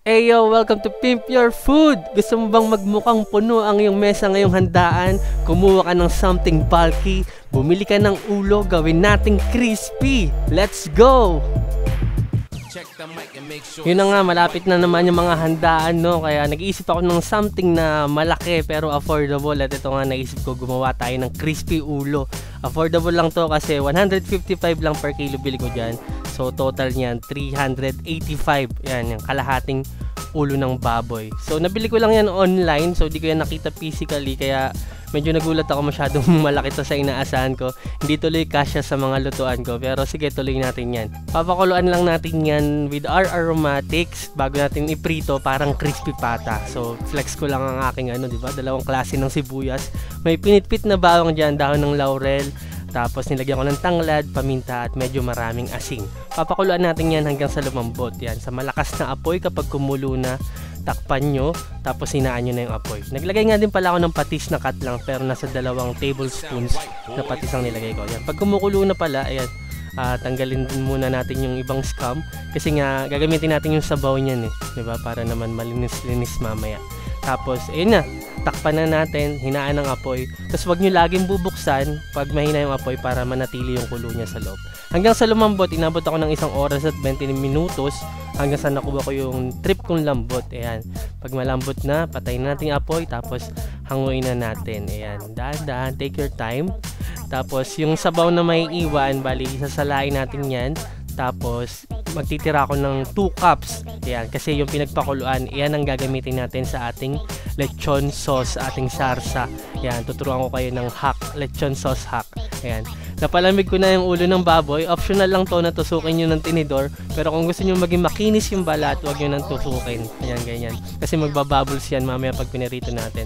Hey yo, welcome to Pimp Your Food! Gusto mo bang magmukhang puno ang iyong mesa ngayong handaan? Kumuha ka ng something bulky, bumili ka ng ulo, gawin nating crispy! Let's go! Yun na nga, malapit na naman yung mga handaan, no? Kaya nag-iisip ako ng something na malaki pero affordable. At ito nga, naisip ko gumawa tayo ng crispy ulo. Affordable lang to kasi 155 lang per kilo bili ko dyan. So total niyan 385. Yan, yung kalahating ulo ng baboy. So nabili ko lang yan online, so di ko yan nakita physically, kaya medyo nagulat ako, masyadong malaki to sa inaasahan ko. Hindi tuloy kasya sa mga lutuan ko, pero sige, tuloy natin yan. Papakuluan lang natin yan with our aromatics bago natin iprito, parang crispy pata. So flex ko lang ang aking di ba? Dalawang klase ng sibuyas. May pinitpit na bawang dyan, dahon ng laurel. Tapos nilagyan ko ng tanglad, paminta at medyo maraming asin. Papakuluan natin yan hanggang sa lumambot. Yan, sa malakas na apoy. Kapag kumulo na, takpan nyo, tapos hinaan nyo na yung apoy. Naglagay nga din pala ako ng patis na cut lang, pero nasa 2 tablespoons na patis ang nilagay ko. Yan. Pag kumukulo na pala, ayan, tanggalin din muna natin yung ibang scum. Kasi nga, gagamitin natin yung sabaw niyan diba? Para naman malinis-linis mamaya. Tapos, ayun na, takpan na natin, hinaan ng apoy. Tapos wag nyo laging bubuksan pag mahina yung apoy para manatili yung kulo niya sa loob. Hanggang sa lumambot, inabot ako ng 1 oras at 20 minutos hanggang sa nakuha ko yung trip kong lambot. Ayan. Pag malambot na, patayin natin yung apoy, tapos hanguin na natin. Ayan. Dahan-dahan, take your time. Tapos yung sabaw na may iwan, bali, sasalain natin yan. Tapos magtitira ako ng 2 cups. Ayan, kasi yung pinagpakuluan, iyan ang gagamitin natin sa ating lechon sauce, ating sarsa. Ayan, tuturuan ko kayo ng hack, lechon sauce hack. Ayan, napalamig ko na yung ulo ng baboy. Optional lang to na tusukin nyo ng tinidor. Pero kung gusto nyo maging makinis yung balat, huwag nyo nang tusukin. Ayan, ganyan. Kasi magbabubbles yan mamaya pag pinirito natin.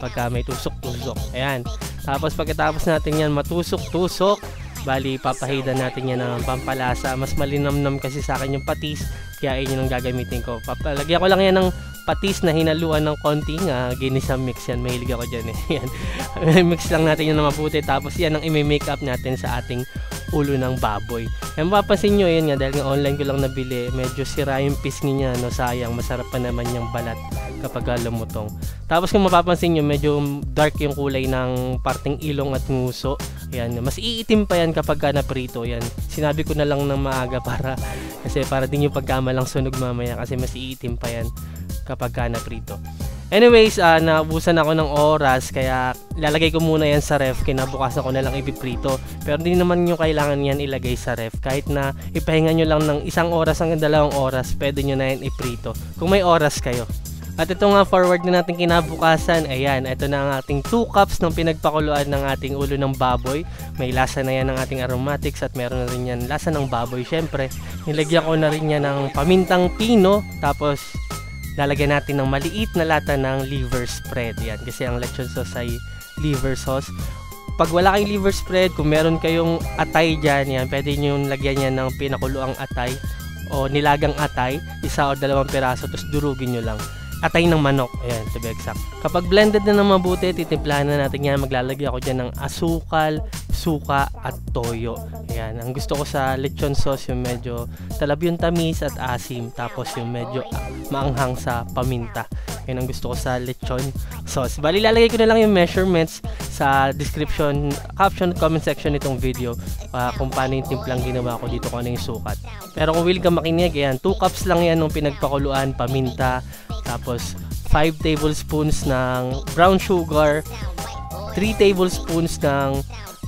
Pagka may tusok-tusok. Ayan, tapos pagkatapos natin yan matusok-tusok, bali, papahida natin yan ng pampalasa. Mas malinamnam kasi sa akin yung patis, kaya yun yung gagamitin ko. Papalagyan ko lang yan ng patis na hinaluan ng konting ginisa mix yan. Mahilig ako dyan yan. Mix lang natin yan na mabuti. Tapos yan ang imi-make up natin sa ating ulo ng baboy. Yan, mapapansin nyo yun nga, dahil nga online ko lang nabili, medyo sira yung pisngi niya, sayang, masarap pa naman yung balat kapag lumutong. Tapos kung mapapansin nyo, medyo dark yung kulay ng parting ilong at nguso. Yan, mas iitim pa yan kapag naprito. Yan, sinabi ko na lang ng maaga para din yung pagkamalang sunog mamaya, kasi mas iitim pa yan kapag naprito. Anyways, naubusan ako ng oras, kaya lalagay ko muna yan sa ref. Kinabukasan ko na lang ipiprito. Pero hindi naman nyo kailangan yan ilagay sa ref. Kahit na ipahinga nyo lang ng 1 oras hanggang 2 oras, pwede nyo na yan iprito kung may oras kayo. At ito nga, forward na natin kinabukasan. Ayan, ito na ang ating 2 cups ng pinagpakuluan ng ating ulo ng baboy. May lasa na yan ng ating aromatics at meron na rin yan lasa ng baboy. Syempre, nilagyan ko na rin yan ng pamintang pino. Tapos, lalagyan natin ng maliit na lata ng liver spread. Yan, kasi ang lechon sauce ay liver sauce. Pag wala kayong liver spread, kung meron kayong atay dyan, yan, pwede nyo lagyan yan ng pinakuluang atay o nilagang atay, 1 o 2 piraso, tapos durugin nyo lang. Atay ng manok, ayan, to be exact. Kapag blended na ng mabuti, titimplahan na natin yan. Maglalagay ako dyan ng asukal, suka at toyo. Ayan, ang gusto ko sa lechon sauce yung medyo talab yung tamis at asim, tapos yung medyo maanghang sa paminta. Yan ang gusto ko sa lechon sauce. Bali, lalagay ko na lang yung measurements sa description, caption, comment section nitong video, kung paano yung timplang ginawa ko dito, kung ano yung sukat. Pero kung willing ka makinig, ayan, 2 cups lang yan ng pinagpakuluan, paminta, tapos 5 tablespoons ng brown sugar, 3 tablespoons ng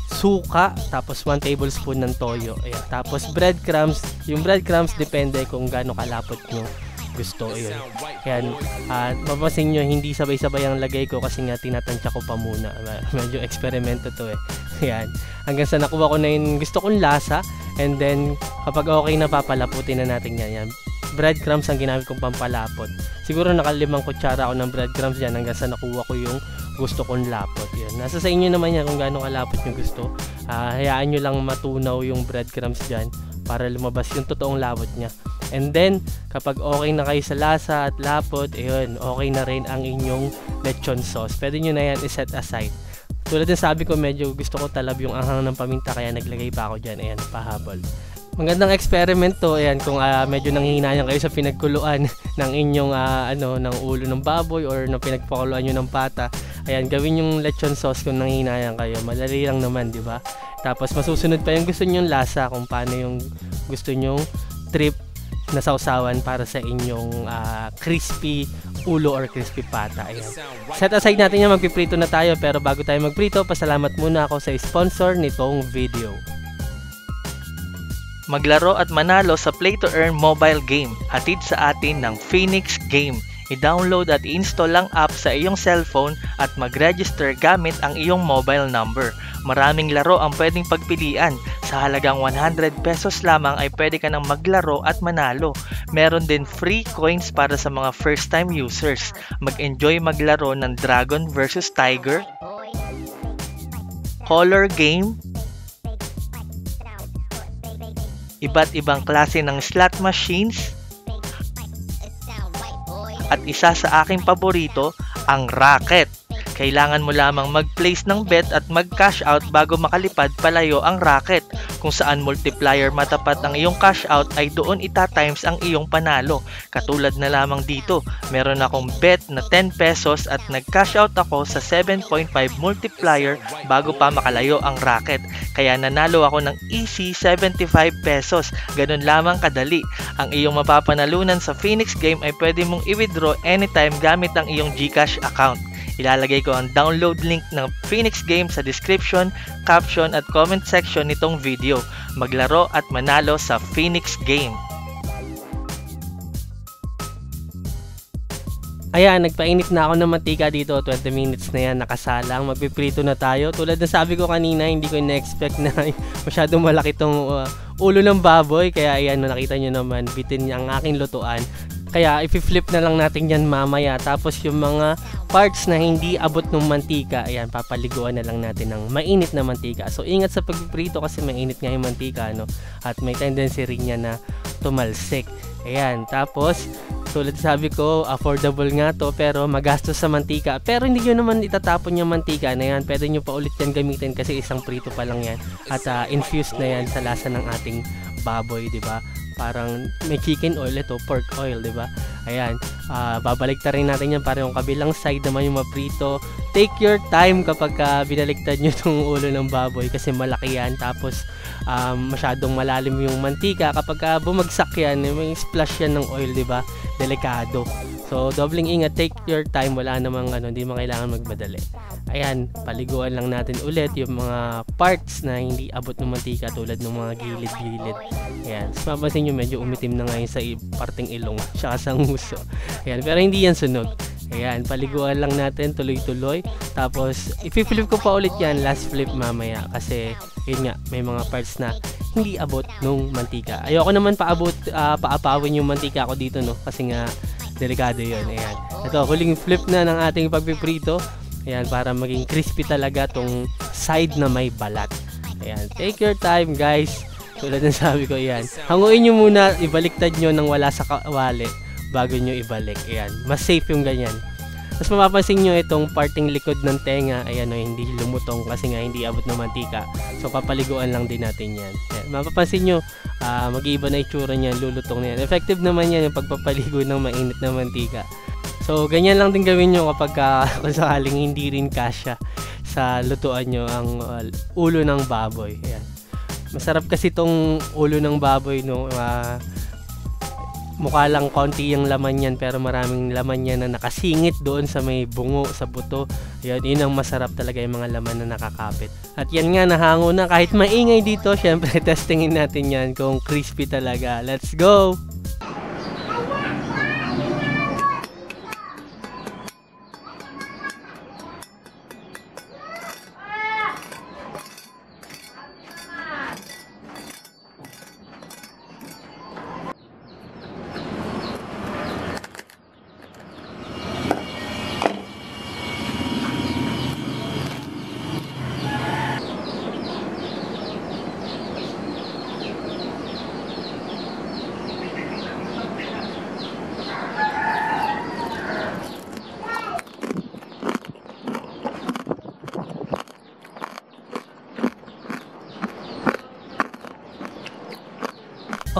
suka, tapos 1 tablespoon ng toyo. Ayan. Tapos breadcrumbs. Yung breadcrumbs depende kung gaano kalapot nyo gusto. Ayan. Ayan. Mapapansin nyo, hindi sabay-sabay ang lagay ko kasi nga tinatansya ko pa muna. Medyo eksperimento to Ayan. Hanggang sa nakuha ko na yung gusto kong lasa, and then kapag okay na, papalaputin na natin yan. Yan. Breadcrumbs ang ginamit kong pampalapot. Siguro naka 5 kutsara ako ng breadcrumbs dyan hanggang sa nakuha ko yung gusto kong lapot. Yan. Nasa sa inyo naman yan kung gaano kalapot yung gusto. Hayaan nyo lang matunaw yung breadcrumbs dyan para lumabas yung totoong lapot nya. And then, kapag okay na kayo sa lasa at lapot, ayun, okay na rin ang inyong lechon sauce. Pwede nyo na yan iset aside. Tulad ng sabi ko, medyo gusto ko talab yung anghang ng paminta, kaya naglagay pa ako dyan. Ayan, pahabol. Magandang experiment to. Ayan, kung medyo nanghihinayan kayo sa pinagkuluan ng inyong ng ulo ng baboy or ng pinagpakuluan nyo ng pata. Ayan, gawin yung lechon sauce kung nanghihinayan kayo. Madali lang naman, di ba? Tapos masusunod pa yung gusto nyong lasa, kung paano yung gusto nyong trip na sausawan para sa inyong crispy ulo or crispy pata. Ayan. Set aside natin yan, magpiprito na tayo, pero bago tayo magprito, pasalamat muna ako sa sponsor nitong video. Maglaro at manalo sa Play to Earn mobile game, hatid sa atin ng Phoenix Game. I-download at i-install ang app sa iyong cellphone at mag-register gamit ang iyong mobile number. Maraming laro ang pwedeng pagpilian. Sa halagang 100 pesos lamang ay pwede ka nang maglaro at manalo. Meron din free coins para sa mga first time users. Mag-enjoy maglaro ng Dragon vs Tiger, Color Game, iba't ibang klase ng slot machines, at isa sa aking paborito, ang racket. Kailangan mo lamang mag-place ng bet at mag-cash out bago makalipad palayo ang racket. Kung saan multiplier matapat ang iyong cash out ay doon itatimes ang iyong panalo. Katulad na lamang dito, meron akong bet na 10 pesos at nag-cash out ako sa 7.5 multiplier bago pa makalayo ang racket. Kaya nanalo ako ng easy 75 pesos. Ganun lamang kadali. Ang iyong mapapanalunan sa Phoenix Game ay pwede mong i-withdraw anytime gamit ang iyong GCash account. Ilalagay ko ang download link ng Phoenix Game sa description, caption at comment section nitong video. Maglaro at manalo sa Phoenix Game. Ayan, nagpainit na ako ng mantika dito. 20 minutes na yan, nakasalang. Magpiprito na tayo. Tulad na sabi ko kanina, hindi ko na-expect na masyadong malaki tong ulo ng baboy. Kaya ayan, nakita nyo naman, bitin ang aking lutuan. Kaya i-flip na lang natin yan mamaya. Tapos yung mga parts na hindi abot ng mantika, ayan, papaliguan na lang natin ng mainit na mantika. So ingat sa pagpiprito kasi mainit nga yung mantika, no? At may tendency rin niya na tumalsik. Ayan, tapos tulad sabi ko, affordable nga to pero magastos sa mantika. Pero hindi nyo naman itatapon yung mantika na yan. Pwede nyo pa ulit yan gamitin kasi isang prito pa lang yan. At infused na yan sa lasa ng ating baboy, di ba? Parang may chicken oil, ito pork oil, di ba? Ayan, babaliktad rin natin yan para yung kabilang side naman yung maprito. Take your time kapag binaliktad nyo itong ulo ng baboy kasi malaki yan. Tapos masyadong malalim yung mantika. Kapag bumagsak yan, may splash yan ng oil, di ba? Delikado. So, dobling ingat, take your time. Wala namang hindi mo kailangan magmadali. Ayan, paliguan lang natin ulit yung mga parts na hindi abot ng mantika tulad ng mga gilid-gilid. Ayan, so mapapansin nyo medyo umitim na ngayon sa parting ilong tsaka sa nguso. Ayan, pero hindi yan sunog. Ayan, paliguan lang natin tuloy-tuloy. Tapos, i-flip ko pa ulit yan, last flip mamaya. Kasi, yun nga, may mga parts na hindi abot nung mantika. Ayoko naman paapawin yung mantika ko dito, no? Kasi nga, delikado yun. Ayan. Ito, huling flip na ng ating pagpiprito. Ayan, para maging crispy talaga tong side na may balat. Ayan, take your time, guys. Tulad ng sabi ko, ayan. Hanguin nyo muna, ibaliktad nyo nang wala sa kawali bago nyo ibalik. Ayan, mas safe yung ganyan. Tapos mapapansin nyo itong parting likod ng tenga, ayan, hindi lumutong kasi nga hindi abot ng mantika. So papaliguan lang din natin yan. Ayan, mapapansin nyo, mag-iiba na itsura niyan, lulutong na yan. Effective naman yan yung pagpapaligo ng mainit na mantika. So ganyan lang din gawin nyo kapag kung sakaling hindi rin kasya sa lutuan nyo ang ulo ng baboy. Ayan. Masarap kasi itong ulo ng baboy, no? Mukha lang konti yung laman yan pero maraming laman yan na nakasingit doon sa may bungo, sa buto. Yan, yun ang masarap talaga yung mga laman na nakakapit. At yan nga, nahango na kahit maingay dito. Syempre, testingin natin yan kung crispy talaga. Let's go!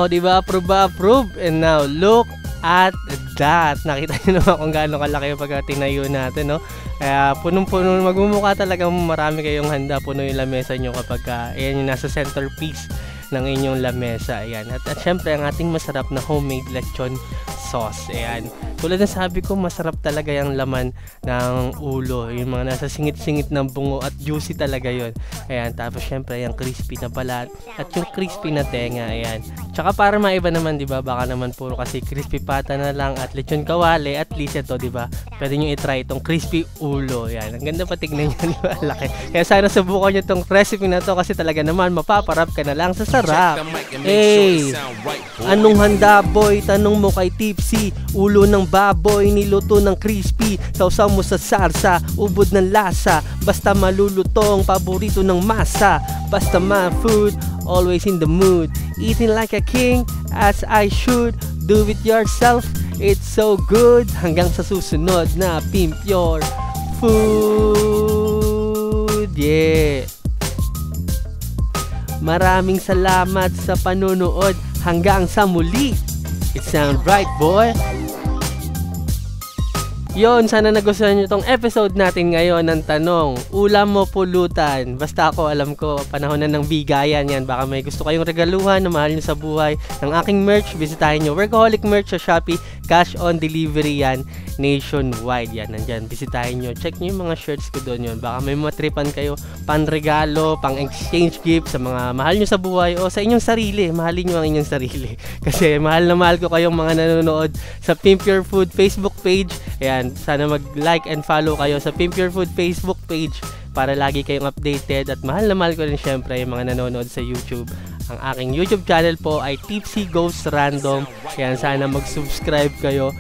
O, diba? Approve. And now, look at that. Nakita nyo naman kung gaano kalaki yung pagka tinayo natin, no? Kaya punong-puno, magmumukha talagang marami kayong handa. Puno yung lamesa nyo kapag ayan yung nasa centerpiece ng inyong lamesa. Ayan. At syempre, ang ating masarap na homemade lechon sauce. Ayan. Tulad ng sabi ko, masarap talaga yung laman ng ulo. Yung mga nasa singit-singit ng bungo at juicy talaga yon. Ayan. Tapos syempre, yung crispy na balat at yung crispy na tenga. Ayan. Tsaka para maiba naman, diba? Baka naman puro kasi crispy pata na lang at lechon kawali. At least ito, diba? Pwede nyo itry itong crispy ulo. Ayan. Ang ganda patignan nyo, diba? Laki. Kaya sana subukan nyo itong recipe na to kasi talaga naman mapaparap ka na lang sa sarap. Hey! Anong handa, boy? Tanong mo kay Tipsy. Ulo ng baboy, niluto ng crispy. Sausaw mo sa sarsa, ubod ng lasa. Basta malulutong, paborito ng masa. Basta food, always in the mood. Eating like a king, as I should. Do it yourself, it's so good. Hanggang sa susunod na Pimp Your Food. Yeah! Maraming salamat sa panonood. Hanggang sa muli. It sound right, boy. Yon, sana nagustuhan nyo tong episode natin ngayon ng tanong, ulam mo pulutan? Basta ako, alam ko, panahon na ng bigayan yan. Baka may gusto kayong regaluhan na mahal nyo sa buhay. Ng aking merch, bisitahin nyo Workaholic merch sa Shopee. Cash on delivery yan, nationwide yan. Nandyan, bisitahin nyo. Check nyo yung mga shirts ko doon yun. Baka may matripan kayo, pan-regalo, pang-exchange gift sa mga mahal nyo sa buhay o sa inyong sarili. Mahalin nyo ang inyong sarili. Kasi mahal na mahal ko kayong mga nanonood sa Pimp Your Food Facebook page. Ayan, sana mag-like and follow kayo sa Pimp Your Food Facebook page para lagi kayong updated. At mahal na mahal ko rin syempre yung mga nanonood sa YouTube. Ang aking YouTube channel po ay Tipsy Goes Random. Kaya sana mag-subscribe kayo.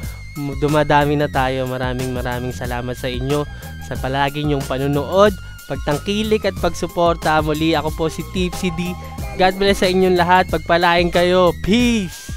Dumadami na tayo. Maraming salamat sa inyo sa palagi nyong panunood, pagtangkilik at pagsuporta. Muli ako po si Tipsy D. God bless sa inyong lahat. Pagpalain kayo. Peace!